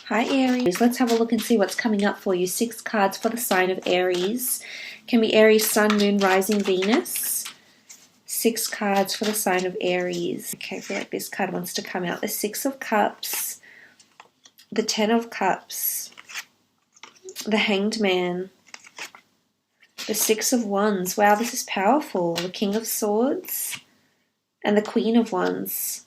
Hi Aries, let's have a look and see what's coming up for you. 6 cards for the sign of Aries. Can be Aries, Sun, Moon, Rising, Venus. 6 cards for the sign of Aries. Okay, I feel like this card wants to come out. The 6 of Cups, the 10 of Cups, the Hanged Man, the 6 of Wands. Wow, this is powerful. The King of Swords and the Queen of Wands.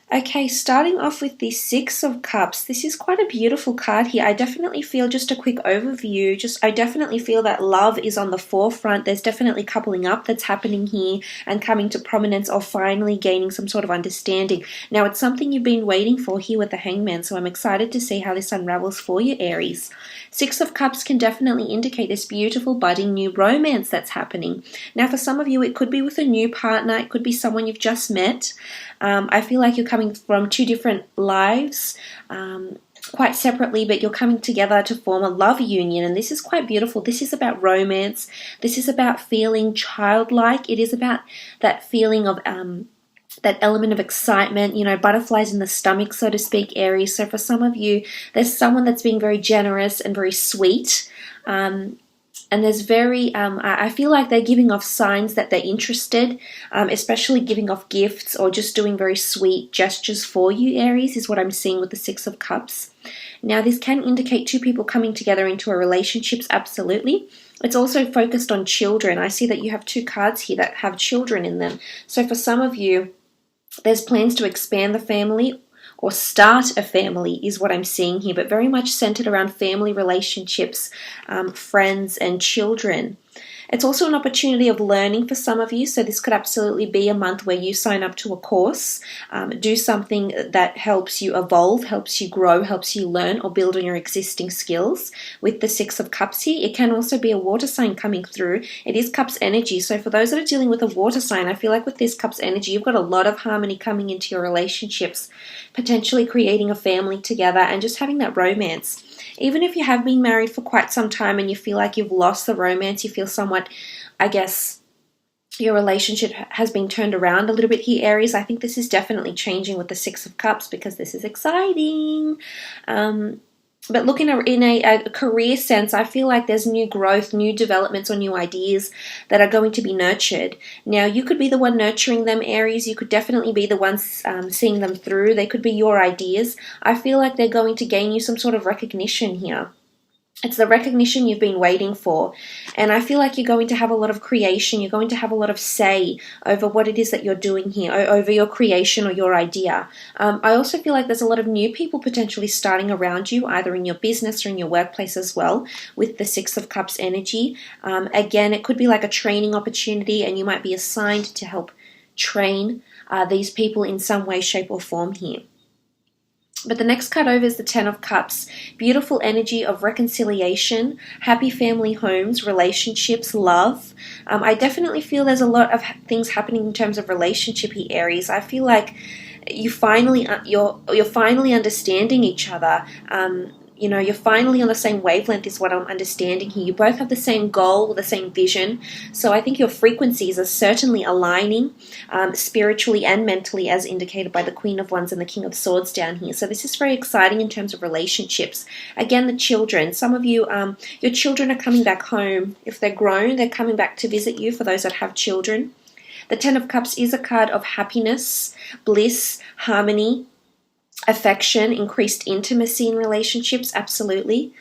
Okay, starting off with the 6 of Cups, this is quite a beautiful card here. I definitely feel, just a quick overview, I definitely feel that love is on the forefront. There's definitely coupling up that's happening here and coming to prominence, or finally gaining some sort of understanding. Now, it's something you've been waiting for here with the Hangman, so I'm excited to see how this unravels for you, Aries. 6 of Cups can definitely indicate this beautiful budding new romance that's happening. Now, for some of you, it could be with a new partner. It could be someone you've just met. I feel like you're coming from 2 different lives, quite separately, but you're coming together to form a love union, and this is quite beautiful. This is about romance. This is about feeling childlike. It is about that feeling of that element of excitement, butterflies in the stomach, so to speak, Aries. So for some of you, there's someone that's being very generous and very sweet. And there's I feel like they're giving off signs that they're interested, especially giving off gifts or just doing very sweet gestures for you, Aries, is what I'm seeing with the 6 of Cups. Now, this can indicate 2 people coming together into a relationship, absolutely. It's also focused on children. I see that you have 2 cards here that have children in them. So for some of you, there's plans to expand the family or start a family is what I'm seeing here, but very much centered around family relationships, friends and children. It's also an opportunity of learning for some of you, so this could absolutely be a month where you sign up to a course, do something that helps you evolve, helps you grow, helps you learn or build on your existing skills. With the 6 of Cups here, it can also be a water sign coming through. It is Cups energy, so for those that are dealing with a water sign, I feel like with this Cups energy, you've got a lot of harmony coming into your relationships, potentially creating a family together and just having that romance. Even if you have been married for quite some time and you feel like you've lost the romance, you feel somewhat, I guess, your relationship has been turned around a little bit here, Aries. I think this is definitely changing with the 6 of Cups because this is exciting. But looking in a career sense, I feel like there's new growth, new developments or new ideas that are going to be nurtured. Now, you could be the one nurturing them, Aries. You could definitely be the one seeing them through. They could be your ideas. I feel like they're going to gain you some sort of recognition here. It's the recognition you've been waiting for. And I feel like you're going to have a lot of creation. You're going to have a lot of say over what it is that you're doing here, over your creation or your idea. I also feel like there's a lot of new people potentially starting around you, either in your business or in your workplace as well, with the 6 of Cups energy. Again, it could be like a training opportunity, and you might be assigned to help train these people in some way, shape, or form here. But the next card over is the 10 of Cups. Beautiful energy of reconciliation, happy family homes, relationships, love. I definitely feel there's a lot of things happening in terms of relationship here, Aries. I feel like you're finally understanding each other. You're finally on the same wavelength is what I'm understanding here. You both have the same goal, the same vision. So I think your frequencies are certainly aligning spiritually and mentally, as indicated by the Queen of Wands and the King of Swords down here. So this is very exciting in terms of relationships. Again, the children. Some of you, your children are coming back home. If they're grown, they're coming back to visit you, for those that have children. The 10 of Cups is a card of happiness, bliss, harmony, affection, increased intimacy in relationships, absolutely.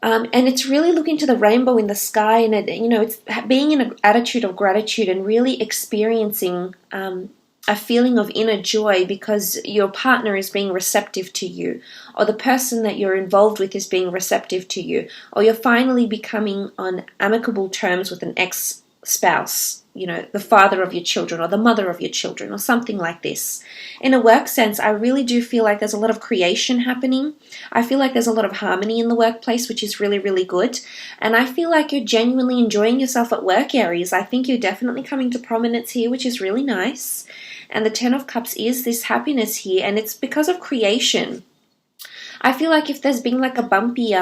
And it's really looking to the rainbow in the sky, and it's being in an attitude of gratitude and really experiencing a feeling of inner joy because your partner is being receptive to you, or the person that you're involved with is being receptive to you, or you're finally becoming on amicable terms with an ex-spouse, the father of your children or the mother of your children or something like this. In a work sense, I really do feel like there's a lot of creation happening. I feel like there's a lot of harmony in the workplace, which is really, really good. And I feel like you're genuinely enjoying yourself at work, Aries. I think you're definitely coming to prominence here, which is really nice. And the 10 of Cups is this happiness here, and it's because of creation. I feel like if there's been like a bumpy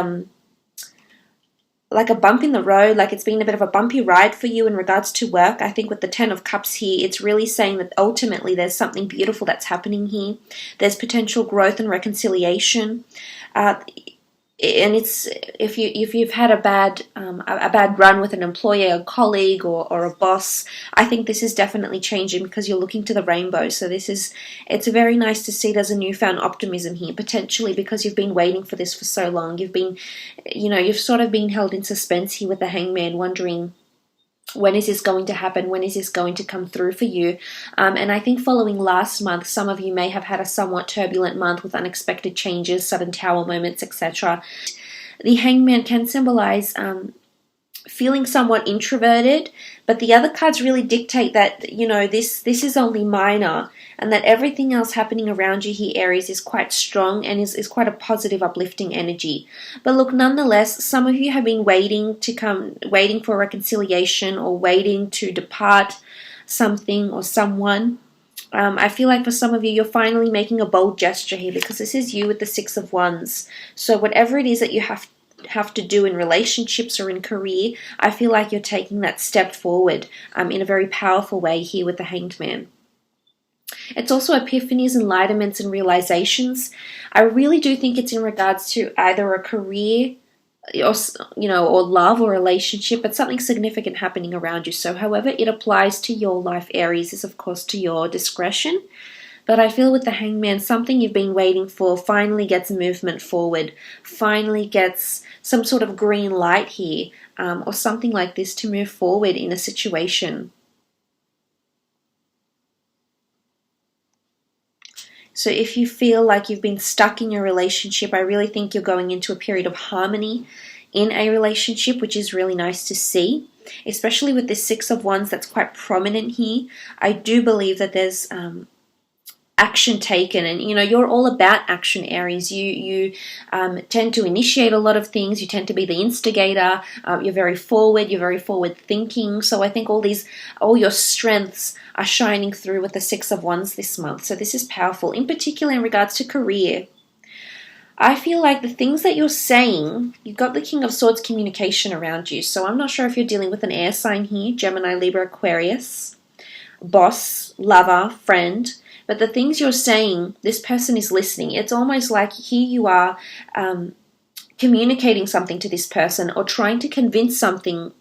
like a bump in the road, like it's been a bit of a bumpy ride for you in regards to work. I think with the Ten of Cups here, it's really saying that ultimately there's something beautiful that's happening here. There's potential growth and reconciliation. And it's if you've had a bad run with an employer, a colleague, or a boss, I think this is definitely changing because you're looking to the rainbow. So it's very nice to see there's a newfound optimism here, potentially because you've been waiting for this for so long. You've sort of been held in suspense here with the Hangman, wondering, when is this going to happen? When is this going to come through for you? And I think following last month, some of you may have had a somewhat turbulent month with unexpected changes, sudden tower moments, etc. The Hangman can symbolize feeling somewhat introverted, but the other cards really dictate that, this is only minor, and that everything else happening around you here, Aries, is quite strong and is quite a positive, uplifting energy. But look, nonetheless, some of you have been waiting for reconciliation, or waiting to depart something or someone. I feel like for some of you, you're finally making a bold gesture here, because this is you with the Six of Wands. So whatever it is that you have to do in relationships or in career, I feel like you're taking that step forward in a very powerful way here with the Hanged Man. It's also epiphanies, enlightenments, and realizations. I really do think it's in regards to either a career or love or relationship, but something significant happening around you. So however it applies to your life, Aries, is of course to your discretion. But I feel with the Hangman, something you've been waiting for finally gets movement forward, finally gets some sort of green light here, or something like this to move forward in a situation. So if you feel like you've been stuck in your relationship, I really think you're going into a period of harmony in a relationship, which is really nice to see, especially with this Six of Wands that's quite prominent here. I do believe that there's action taken, and you're all about action, Aries. You tend to initiate a lot of things. You tend to be the instigator. You're very forward thinking. So I think all your strengths are shining through with the Six of Wands this month. So this is powerful, in particular in regards to career. I feel like the things that you're saying, you've got the King of Swords communication around you. So I'm not sure if you're dealing with an air sign here, Gemini, Libra, Aquarius, boss, lover, friend. But the things you're saying, this person is listening. It's almost like here you are communicating something to this person, or trying to convince someone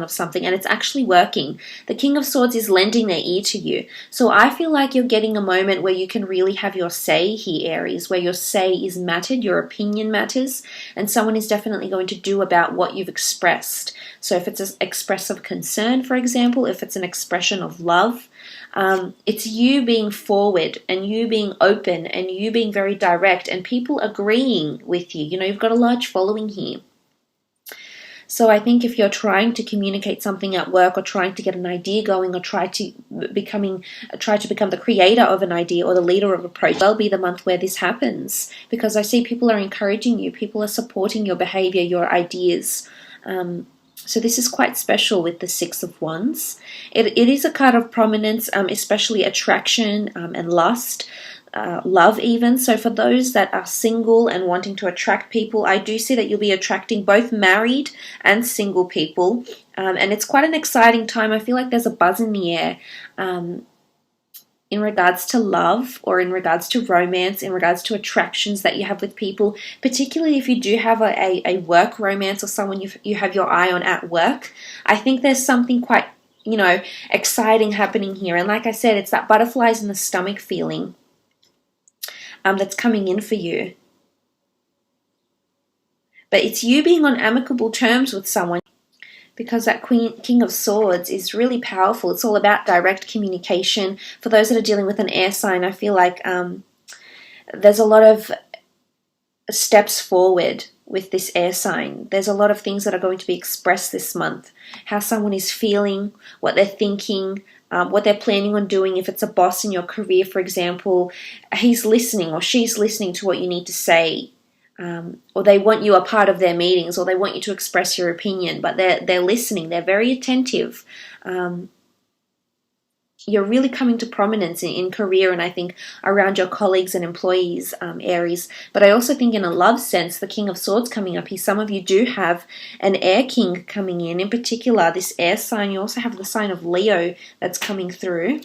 of something, and it's actually working. The King of Swords is lending their ear to you. So I feel like you're getting a moment where you can really have your say here, Aries, where your say is mattered, your opinion matters, and someone is definitely going to do about what you've expressed. So if it's an express of concern, for example, if it's an expression of love, it's you being forward and you being open and you being very direct and people agreeing with you. You've got a large following here. So I think if you're trying to communicate something at work, or trying to get an idea going, or try to become the creator of an idea or the leader of a project, will be the month where this happens, because I see people are encouraging you, people are supporting your behavior, your ideas. So this is quite special with the Six of Wands. It is a card of prominence, especially attraction and lust. Love even. So for those that are single and wanting to attract people, I do see that you'll be attracting both married and single people, and it's quite an exciting time. I feel like there's a buzz in the air in regards to love, or in regards to romance, in regards to attractions that you have with people, particularly if you do have a work romance or someone you have your eye on at work. I think there's something quite exciting happening here, and like I said, it's that butterflies in the stomach feeling that's coming in for you. But it's you being on amicable terms with someone, because that King of Swords is really powerful. It's all about direct communication. For those that are dealing with an air sign, I feel like there's a lot of steps forward with this air sign. There's a lot of things that are going to be expressed this month. How someone is feeling, what they're thinking, what they're planning on doing. If it's a boss in your career, for example, he's listening or she's listening to what you need to say, or they want you a part of their meetings, or they want you to express your opinion, but they're listening. They're very attentive. you're really coming to prominence in career, and I think around your colleagues and employees, Aries. But I also think in a love sense, the King of Swords coming up here, some of you do have an air king coming in particular, this air sign. You also have the sign of Leo that's coming through.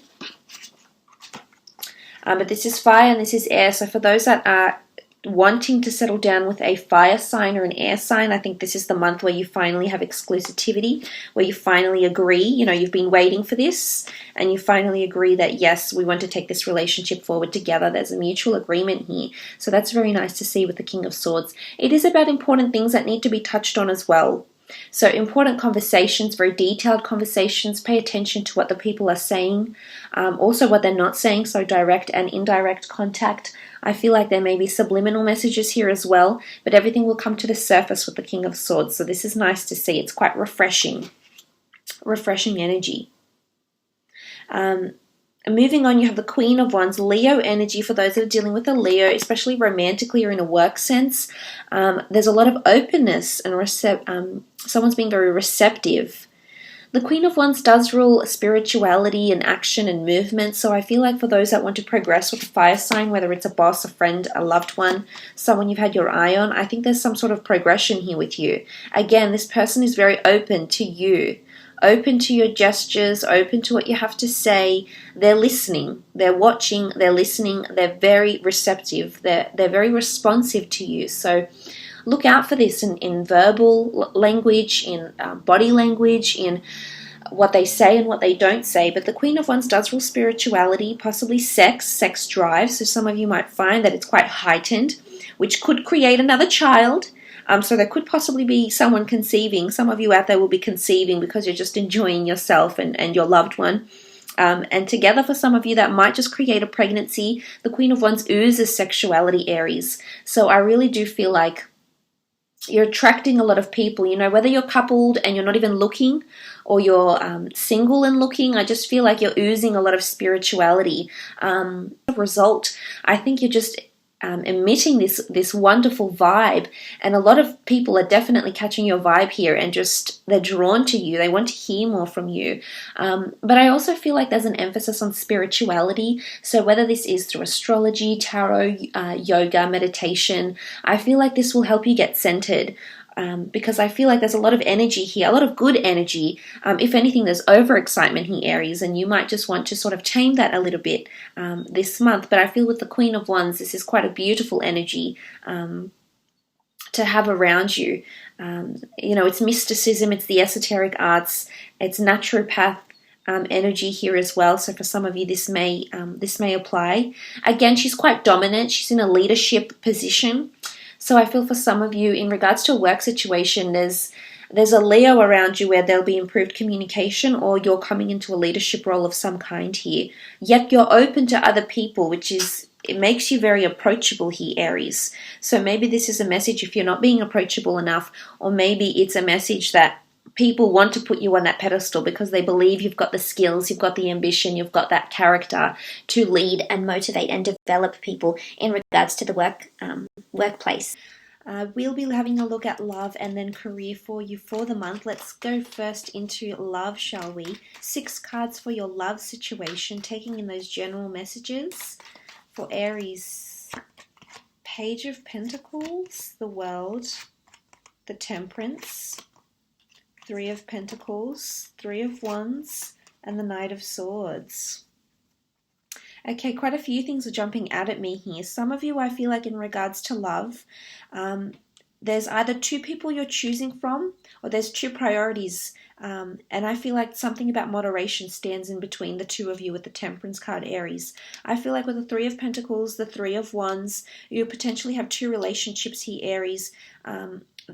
But this is fire and this is air. So for those that are wanting to settle down with a fire sign or an air sign, I think this is the month where you finally have exclusivity, where you finally agree, you know, you've been waiting for this, and you finally agree that, yes, we want to take this relationship forward together. There's a mutual agreement here. So that's very nice to see with the King of Swords. It is about important things that need to be touched on as well. So important conversations, very detailed conversations. Pay attention to what the people are saying, also what they're not saying, so direct and indirect contact. I feel like there may be subliminal messages here as well, but everything will come to the surface with the King of Swords. So this is nice to see. It's quite refreshing energy. Moving on, you have the Queen of Wands, Leo energy for those that are dealing with a Leo, especially romantically or in a work sense. There's a lot of openness and someone's being very receptive. The Queen of Wands does rule spirituality and action and movement, so I feel like for those that want to progress with a fire sign, whether it's a boss, a friend, a loved one, someone you've had your eye on, I think there's some sort of progression here with you. Again, this person is very open to you. Open to your gestures, open to what you have to say. They're listening, they're watching, they're listening, they're very receptive, they're very responsive to you. So look out for this in verbal language, in body language, in what they say and what they don't say. But the Queen of Wands does rule spirituality, possibly sex drive. So some of you might find that it's quite heightened, which could create another child. So there could possibly be someone conceiving. Some of you out there will be conceiving because you're just enjoying yourself and your loved one. And together for some of you that might just create a pregnancy. The Queen of Wands oozes sexuality, Aries. So I really do feel like you're attracting a lot of people, you know, whether you're coupled and you're not even looking, or you're single and looking. I just feel like you're oozing a lot of spirituality. Result, I think you're just emitting this wonderful vibe, and a lot of people are definitely catching your vibe here, and just they're drawn to you. They want to hear more from you. But I also feel like there's an emphasis on spirituality. So whether this is through astrology, tarot, yoga, meditation, I feel like this will help you get centered. Because I feel like there's a lot of energy here, a lot of good energy. If anything, there's overexcitement here, Aries, and you might just want to sort of tame that a little bit this month. But I feel with the Queen of Wands, this is quite a beautiful energy to have around you. You know, it's mysticism, it's the esoteric arts, it's naturopath energy here as well. So for some of you, this may apply. Again, she's quite dominant. She's in a leadership position. So I feel for some of you, in regards to a work situation, there's a Leo around you where there'll be improved communication, or you're coming into a leadership role of some kind here. Yet you're open to other people, it makes you very approachable here, Aries. So maybe this is a message if you're not being approachable enough, or maybe it's a message that people want to put you on that pedestal because they believe you've got the skills, you've got the ambition, you've got that character to lead and motivate and develop people in regards to the workplace. We'll be having a look at love and then career for you for the month. Let's go first into love, shall we? 6 cards for your love situation, taking in those general messages for Aries. Page of Pentacles, the World, the Temperance, 3 of Pentacles, 3 of Wands, and the Knight of Swords. Okay, quite a few things are jumping out at me here. Some of you, I feel like in regards to love, there's either 2 people you're choosing from, or there's 2 priorities. And I feel like something about moderation stands in between the 2 of you with the Temperance card, Aries. I feel like with the 3 of Pentacles, the 3 of Wands, you potentially have 2 relationships here, Aries,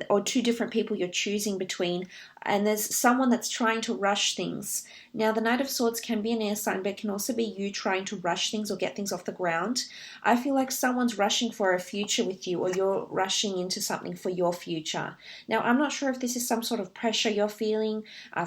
or 2 different people you're choosing between, and there's someone that's trying to rush things. Now, the Knight of Swords can be an air sign, but it can also be you trying to rush things or get things off the ground. I feel like someone's rushing for a future with you, or you're rushing into something for your future. Now, I'm not sure if this is some sort of pressure you're feeling,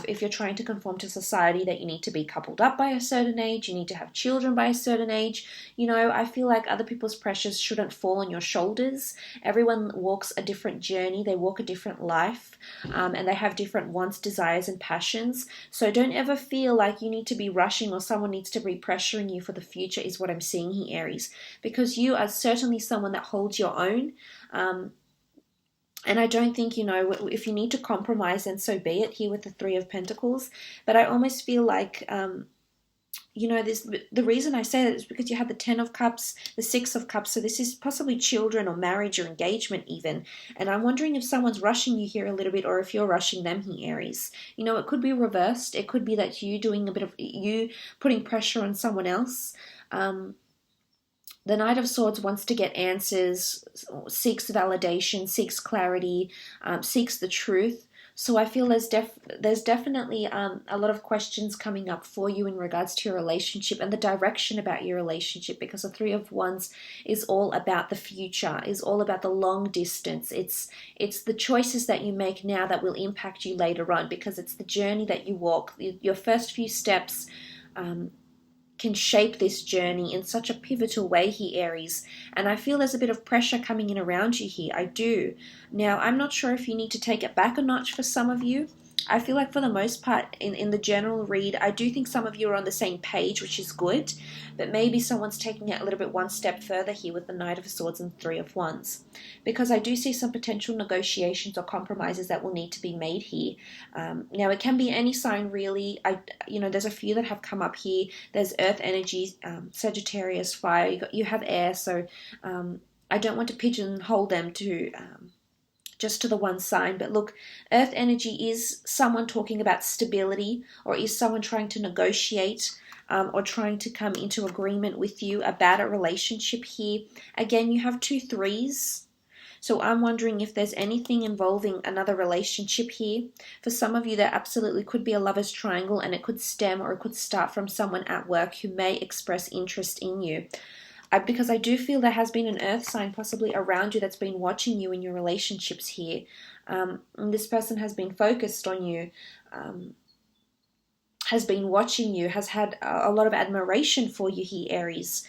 if you're trying to conform to society that you need to be coupled up by a certain age, you need to have children by a certain age. You know, I feel like other people's pressures shouldn't fall on your shoulders. Everyone walks a different journey, they walk a different life, and they have different different wants, desires, and passions. So don't ever feel like you need to be rushing or someone needs to be pressuring you for the future, is what I'm seeing here, Aries. Because you are certainly someone that holds your own. And I don't think, if you need to compromise, then so be it, here with the Three of Pentacles. But I almost feel like, the reason I say that is because you have the Ten of Cups, the Six of Cups. So this is possibly children or marriage or engagement even. And I'm wondering if someone's rushing you here a little bit, or if you're rushing them here, Aries. It could be reversed. It could be that you doing a bit of, you putting pressure on someone else. The Knight of Swords wants to get answers, seeks validation, seeks clarity, seeks the truth. So I feel there's definitely a lot of questions coming up for you in regards to your relationship and the direction about your relationship, because the Three of Wands is all about the future, is all about the long distance. It's the choices that you make now that will impact you later on, because it's the journey that you walk. Your first few steps can shape this journey in such a pivotal way here, Aries. And I feel there's a bit of pressure coming in around you here. I do. Now, I'm not sure if you need to take it back a notch for some of you. I feel like for the most part, in the general read, I do think some of you are on the same page, which is good. But maybe someone's taking it a little bit one step further here with the Knight of Swords and Three of Wands. Because I do see some potential negotiations or compromises that will need to be made here. Now, it can be any sign, really. There's a few that have come up here. There's Earth energy, Sagittarius, fire. You have air, so I don't want to pigeonhole them to just to the one sign. But look, Earth energy is someone talking about stability, or is someone trying to negotiate or trying to come into agreement with you about a relationship here. Again, you have 2 threes. So I'm wondering if there's anything involving another relationship here. For some of you, there absolutely could be a lover's triangle, and it could stem or it could start from someone at work who may express interest in you. Because I do feel there has been an earth sign possibly around you that's been watching you in your relationships here. And this person has been focused on you, has been watching you, has had a lot of admiration for you here, Aries.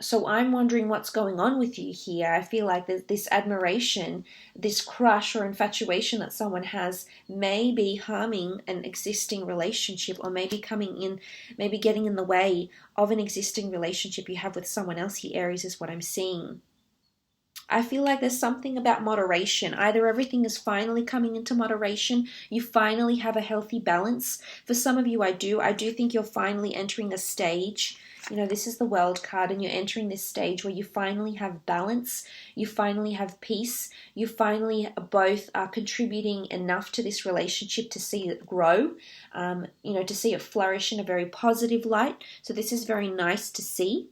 So I'm wondering what's going on with you here. I feel like this admiration, this crush or infatuation that someone has may be harming an existing relationship, or maybe getting in the way of an existing relationship you have with someone else here, Aries, is what I'm seeing. I feel like there's something about moderation. Either everything is finally coming into moderation, you finally have a healthy balance. For some of you, I do think you're finally entering a stage. This is the World card, and you're entering this stage where you finally have balance, you finally have peace, you finally both are contributing enough to this relationship to see it grow, to see it flourish in a very positive light. So this is very nice to see,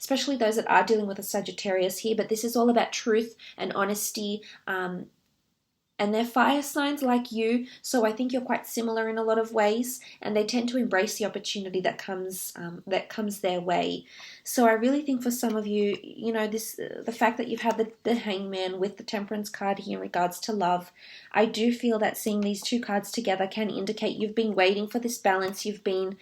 especially those that are dealing with a Sagittarius here. But this is all about truth and honesty, and they're fire signs like you, so I think you're quite similar in a lot of ways, and they tend to embrace the opportunity that comes their way. So I really think for some of you, the fact that you've had the Hangman with the Temperance card here in regards to love, I do feel that seeing these 2 cards together can indicate you've been waiting for this balance. You've been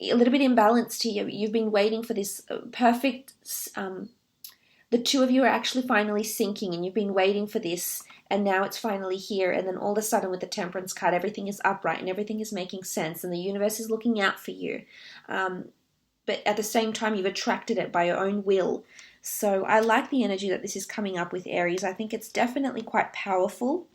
a little bit imbalanced here. You've been waiting for this perfect. The 2 of you are actually finally syncing, and you've been waiting for this. And now it's finally here, and then all of a sudden with the Temperance card, everything is upright and everything is making sense, and the universe is looking out for you. But at the same time, you've attracted it by your own will. So I like the energy that this is coming up with, Aries. I think it's definitely quite powerful.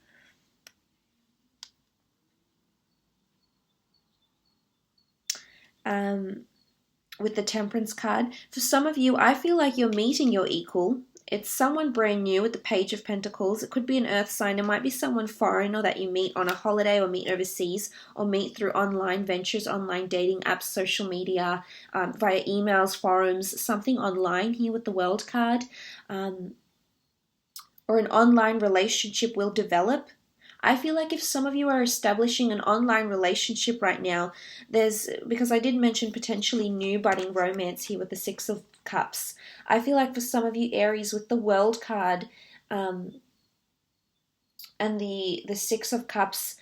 With the Temperance card, for some of you, I feel like you're meeting your equal. It's someone brand new with the Page of Pentacles. It could be an earth sign. It might be someone foreign, or that you meet on a holiday, or meet overseas, or meet through online ventures, online dating apps, social media, via emails, forums, something online here with the World card. Or an online relationship will develop. I feel like if some of you are establishing an online relationship right now, because I did mention potentially new budding romance here with the Six of Cups. I feel like for some of you, Aries, with the World card and the Six of Cups,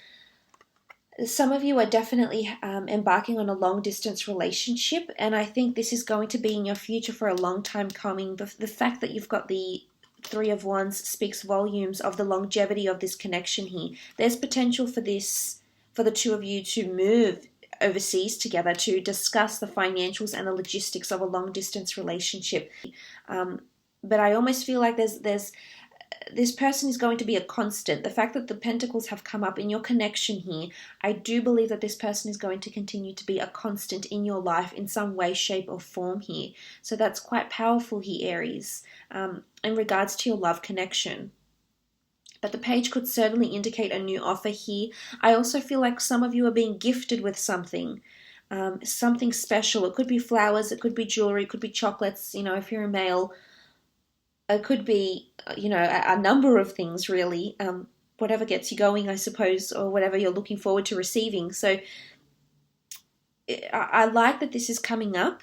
some of you are definitely embarking on a long distance relationship, and I think this is going to be in your future for a long time coming. The fact that you've got the Three of Wands speaks volumes of the longevity of this connection here. There's potential for this, for the two of you to move overseas together to discuss the financials and the logistics of a long distance relationship. But I almost feel like there's this person is going to be a constant. The fact that the pentacles have come up in your connection here, I do believe that this person is going to continue to be a constant in your life in some way, shape, or form here. So that's quite powerful here, Aries, in regards to your love connection. But the page could certainly indicate a new offer here. I also feel like some of you are being gifted with something. Something special. It could be flowers, it could be jewelry, it could be chocolates, you know, if you're a male. It could be, you know, a number of things really, whatever gets you going, I suppose, or whatever you're looking forward to receiving. So I like that this is coming up.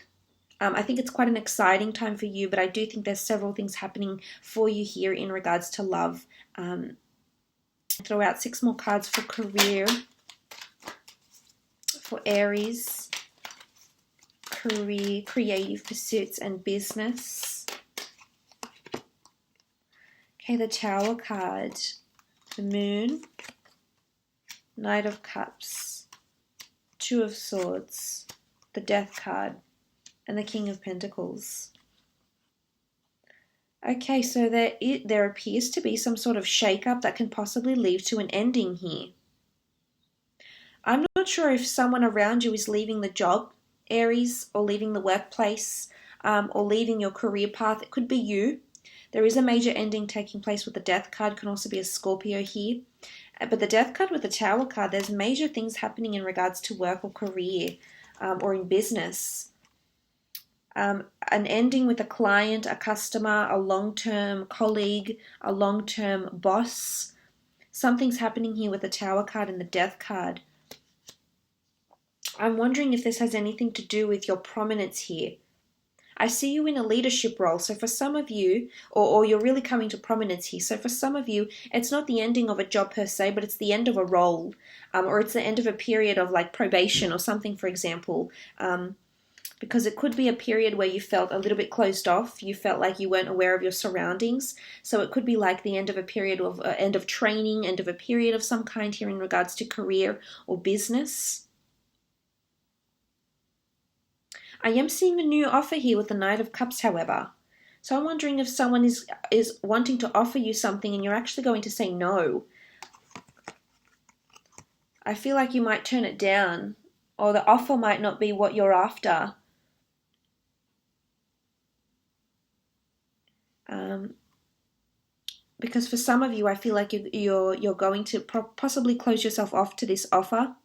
I think it's quite an exciting time for you, but I do think there's several things happening for you here in regards to love. Throw out 6 more cards for career, for Aries, career, creative pursuits, and business. Okay, the Tower card, the Moon, Knight of Cups, Two of Swords, the Death card, and the King of Pentacles. Okay, so there appears to be some sort of shake-up that can possibly lead to an ending here. I'm not sure if someone around you is leaving the job, Aries, or leaving the workplace, or leaving your career path. It could be you. There is a major ending taking place with the Death card. Can also be a Scorpio here. But the Death card with the Tower card, there's major things happening in regards to work or career, or in business. An ending with a client, a customer, a long-term colleague, a long-term boss. Something's happening here with the Tower card and the Death card. I'm wondering if this has anything to do with your prominence here. I see you in a leadership role. So for some of you, or you're really coming to prominence here. So for some of you, it's not the ending of a job per se, but it's the end of a role, or it's the end of a period of like probation or something, for example. Because it could be a period where you felt a little bit closed off. You felt like you weren't aware of your surroundings. So it could be like the end of a period of end of training, end of a period of some kind here in regards to career or business. I am seeing a new offer here with the Knight of Cups, however. So I'm wondering if someone is wanting to offer you something and you're actually going to say no. I feel like you might turn it down, or the offer might not be what you're after. Because for some of you, I feel like you're going to possibly close yourself off to this offer.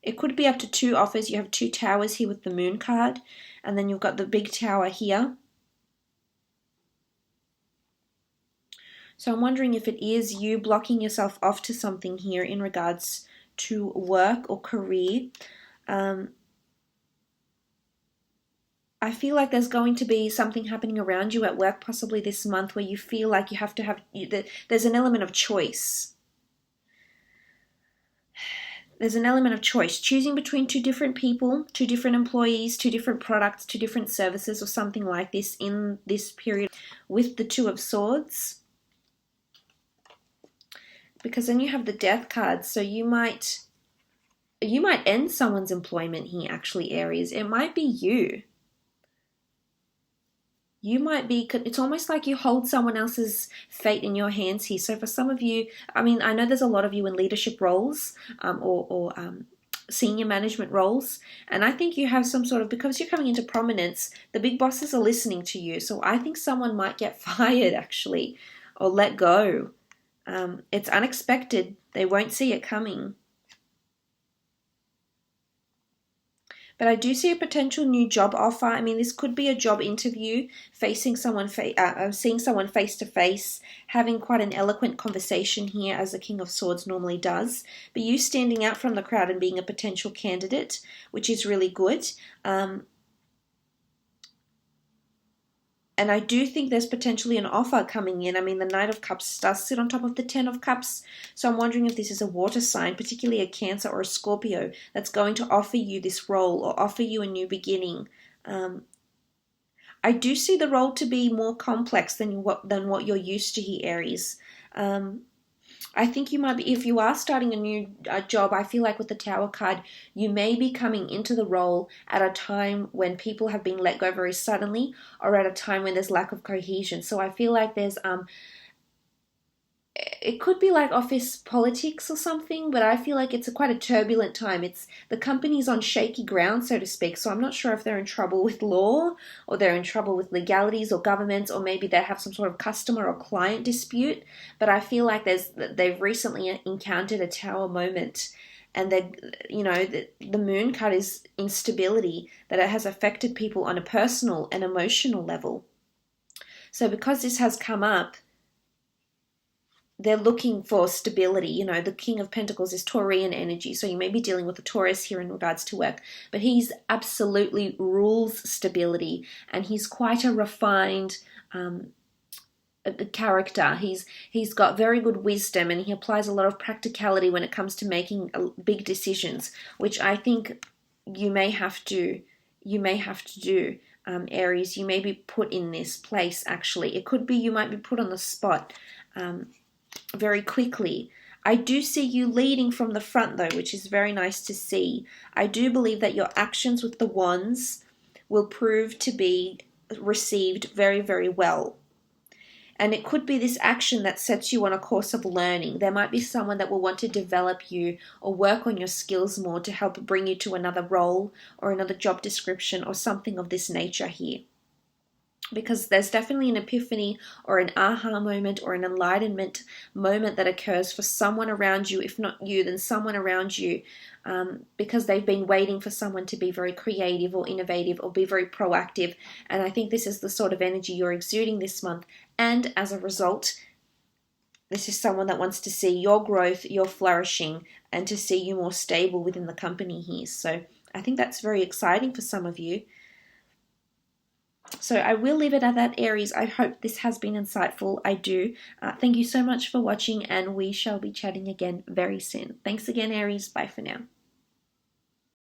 It could be up to 2 offers. You have 2 towers here with the Moon card, and then you've got the big tower here. So I'm wondering if it is you blocking yourself off to something here in regards to work or career. I feel like there's going to be something happening around you at work possibly this month where you feel like you have to have, there's an element of choice. There's an element of choice, choosing between 2 different people, 2 different employees, 2 different products, 2 different services, or something like this in this period with the Two of Swords. Because then you have the Death card, so you might end someone's employment here, actually, Aries. It might be you. You might be, it's almost like you hold someone else's fate in your hands here. So for some of you, I mean, I know there's a lot of you in leadership roles, or senior management roles. And I think you have some sort of, because you're coming into prominence, the big bosses are listening to you. So I think someone might get fired, actually, or let go. It's unexpected. They won't see it coming. But I do see a potential new job offer. I mean, this could be a job interview, seeing someone face to face, having quite an eloquent conversation here, as the King of Swords normally does. But you standing out from the crowd and being a potential candidate, which is really good. And I do think there's potentially an offer coming in. I mean, the Knight of Cups does sit on top of the 10 of Cups. So I'm wondering if this is a water sign, particularly a Cancer or a Scorpio, that's going to offer you this role or offer you a new beginning. I do see the role to be more complex than what you're used to here, Aries. I think you might be, if you are starting a new job, I feel like with the Tower card, you may be coming into the role at a time when people have been let go very suddenly, or at a time when there's lack of cohesion. So I feel like there's it could be like office politics or something, but I feel like it's quite a turbulent time. It's the company's on shaky ground, so to speak. So I'm not sure if they're in trouble with law, or they're in trouble with legalities or governments, or maybe they have some sort of customer or client dispute. But I feel like they've recently encountered a Tower moment, and the Moon card is instability, that it has affected people on a personal and emotional level. So because this has come up, they're looking for stability. The King of Pentacles is Taurian energy, so you may be dealing with a Taurus here in regards to work, but he's absolutely rules stability, and he's quite a refined character. He's got very good wisdom, and he applies a lot of practicality when it comes to making big decisions, which I think you may have to do. Aries, you may be put in this place. Actually, it could be you might be put on the spot very quickly. I do see you leading from the front though, which is very nice to see. I do believe that your actions with the wands will prove to be received very, very well. And it could be this action that sets you on a course of learning. There might be someone that will want to develop you or work on your skills more to help bring you to another role or another job description or something of this nature here. Because there's definitely an epiphany or an aha moment or an enlightenment moment that occurs for someone around you. If not you, then someone around you, because they've been waiting for someone to be very creative or innovative or be very proactive. And I think this is the sort of energy you're exuding this month. And as a result, this is someone that wants to see your growth, your flourishing, and to see you more stable within the company here. So I think that's very exciting for some of you. So I will leave it at that, Aries. I hope this has been insightful. I do. Thank you so much for watching, and we shall be chatting again very soon. Thanks again, Aries. Bye for now.